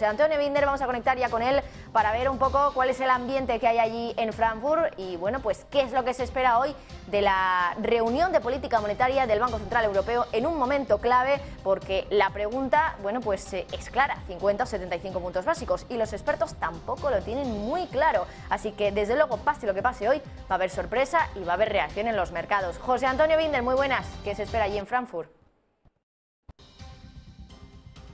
Antonio Binder, vamos a conectar ya con él para ver un poco cuál es el ambiente que hay allí en Frankfurt y bueno, pues qué es lo que se espera hoy de la reunión de política monetaria del Banco Central Europeo en un momento clave, porque la pregunta, bueno, pues es clara, 50 o 75 puntos básicos, y los expertos tampoco lo tienen muy claro, así que desde luego, pase lo que pase hoy, va a haber sorpresa y va a haber reacción en los mercados. José Antonio Binder, muy buenas, ¿qué se espera allí en Frankfurt?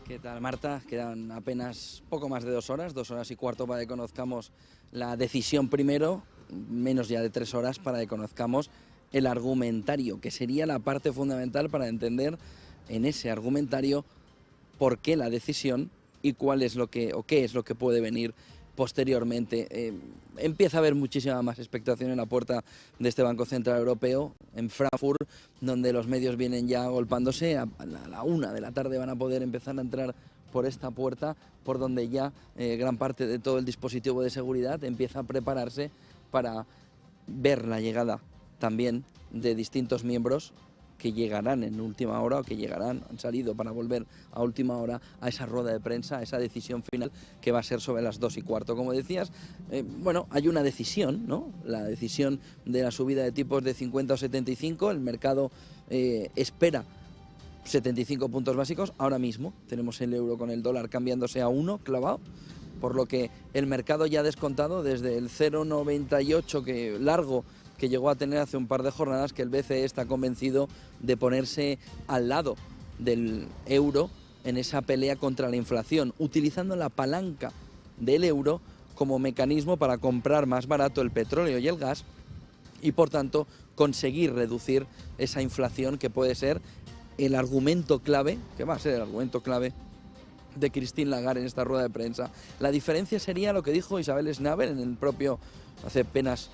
¿Qué tal, Marta? Quedan apenas poco más de 2 horas, 2 horas y cuarto para que conozcamos la decisión primero, menos ya de 3 horas para que conozcamos el argumentario, que sería la parte fundamental para entender en ese argumentario por qué la decisión y cuál es lo que, o qué es lo que puede venir posteriormente. Empieza a haber muchísima más expectación en la puerta de este Banco Central Europeo, en Frankfurt, donde los medios vienen ya agolpándose. A la 1 de la tarde van a poder empezar a entrar por esta puerta, por donde ya gran parte de todo el dispositivo de seguridad empieza a prepararse para ver la llegada también de distintos miembros que llegarán en última hora, o que llegarán, han salido para volver a última hora a esa rueda de prensa, a esa decisión final que va a ser sobre las 2 y cuarto. Como decías, bueno, hay una decisión, ¿no? La decisión de la subida de tipos de 50 o 75, el mercado espera 75 puntos básicos. Ahora mismo tenemos el euro con el dólar cambiándose a 1 clavado, por lo que el mercado ya ha descontado desde el 0,98 que largo que llegó a tener hace un par de jornadas, que el BCE está convencido de ponerse al lado del euro en esa pelea contra la inflación, utilizando la palanca del euro como mecanismo para comprar más barato el petróleo y el gas y, por tanto, conseguir reducir esa inflación, que puede ser el argumento clave, que va a ser el argumento clave de Christine Lagarde en esta rueda de prensa. La diferencia sería lo que dijo Isabel Schnabel en el propio, hace apenas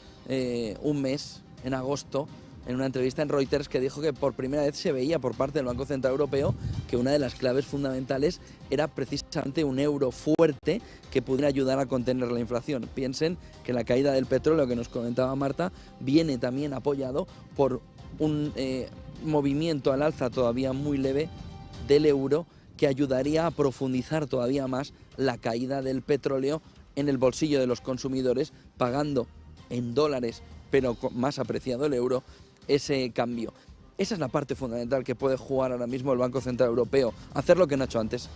un mes, en agosto, en una entrevista en Reuters, que dijo que por primera vez se veía por parte del Banco Central Europeo que una de las claves fundamentales era precisamente un euro fuerte que pudiera ayudar a contener la inflación. Piensen que la caída del petróleo, que nos comentaba Marta, viene también apoyado por un movimiento al alza todavía muy leve del euro, que ayudaría a profundizar todavía más la caída del petróleo en el bolsillo de los consumidores, pagando en dólares, pero más apreciado el euro, ese cambio. Esa es la parte fundamental que puede jugar ahora mismo el Banco Central Europeo, hacer lo que no ha hecho antes.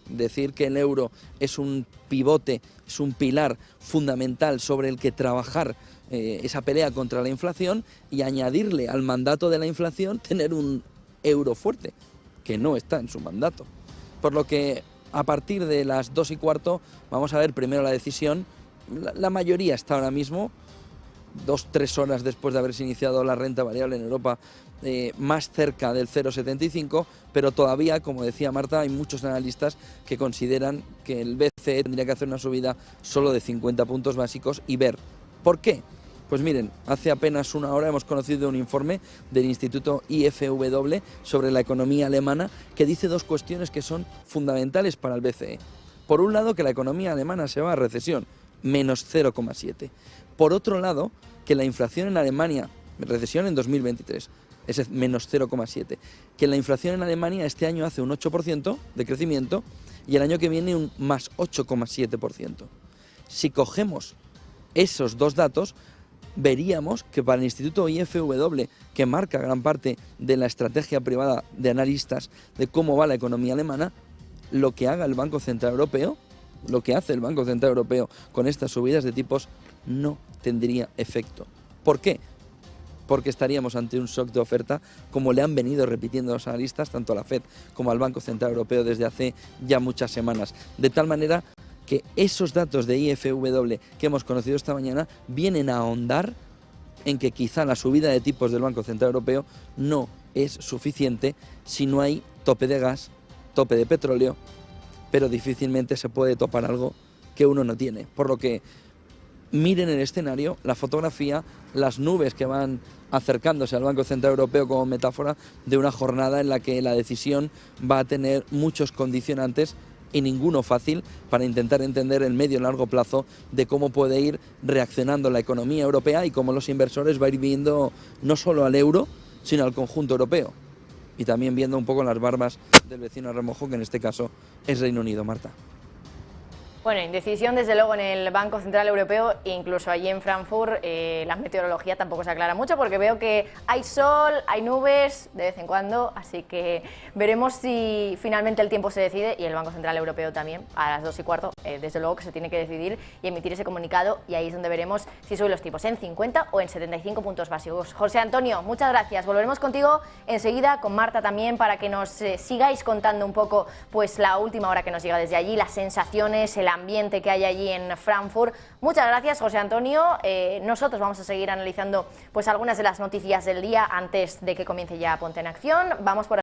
Decir que el euro es un pivote, es un pilar fundamental sobre el que trabajar esa pelea contra la inflación, y añadirle al mandato de la inflación tener un euro fuerte, que no está en su mandato. Por lo que a partir de las 2 y cuarto vamos a ver primero la decisión. La mayoría está ahora mismo, 2-3 horas después de haberse iniciado la renta variable en Europa, más cerca del 0,75, pero todavía, como decía Marta, hay muchos analistas que consideran que el BCE tendría que hacer una subida solo de 50 puntos básicos y ver. ¿Por qué? Pues miren, hace apenas una hora hemos conocido un informe del Instituto IFW sobre la economía alemana, que dice 2 cuestiones que son fundamentales para el BCE. Por un lado, que la economía alemana se va a recesión, menos 0,7. Por otro lado, que la inflación en Alemania, recesión en 2023, es menos 0,7. Que la inflación en Alemania este año hace un 8% de crecimiento y el año que viene un más 8,7%. Si cogemos esos 2 datos, veríamos que para el Instituto IFW, que marca gran parte de la estrategia privada de analistas de cómo va la economía alemana, lo que haga el Banco Central Europeo, lo que hace el Banco Central Europeo con estas subidas de tipos, no tendría efecto. ¿Por qué? Porque estaríamos ante un shock de oferta, como le han venido repitiendo los analistas, tanto a la FED como al Banco Central Europeo desde hace ya muchas semanas. De tal manera que esos datos de IFW que hemos conocido esta mañana vienen a ahondar en que quizá la subida de tipos del Banco Central Europeo no es suficiente si no hay tope de gas, tope de petróleo, pero difícilmente se puede topar algo que uno no tiene. Por lo que miren el escenario, la fotografía, las nubes que van acercándose al Banco Central Europeo como metáfora de una jornada en la que la decisión va a tener muchos condicionantes y ninguno fácil, para intentar entender el medio y largo plazo de cómo puede ir reaccionando la economía europea y cómo los inversores va a ir viendo no solo al euro, sino al conjunto europeo. Y también viendo un poco las barbas del vecino a remojo, que en este caso es Reino Unido, Marta. Bueno, indecisión desde luego en el Banco Central Europeo, incluso allí en Frankfurt la meteorología tampoco se aclara mucho porque veo que hay sol, hay nubes de vez en cuando, así que veremos si finalmente el tiempo se decide y el Banco Central Europeo también, a las 2:15, desde luego que se tiene que decidir y emitir ese comunicado y ahí es donde veremos si suben los tipos en 50 o en 75 puntos básicos. José Antonio, muchas gracias, volveremos contigo enseguida, con Marta también, para que nos sigáis contando un poco pues la última hora que nos llega desde allí, las sensaciones, el ambiente que hay allí en Frankfurt. Muchas gracias, José Antonio. Nosotros vamos a seguir analizando pues algunas de las noticias del día antes de que comience ya Ponte en Acción. Vamos por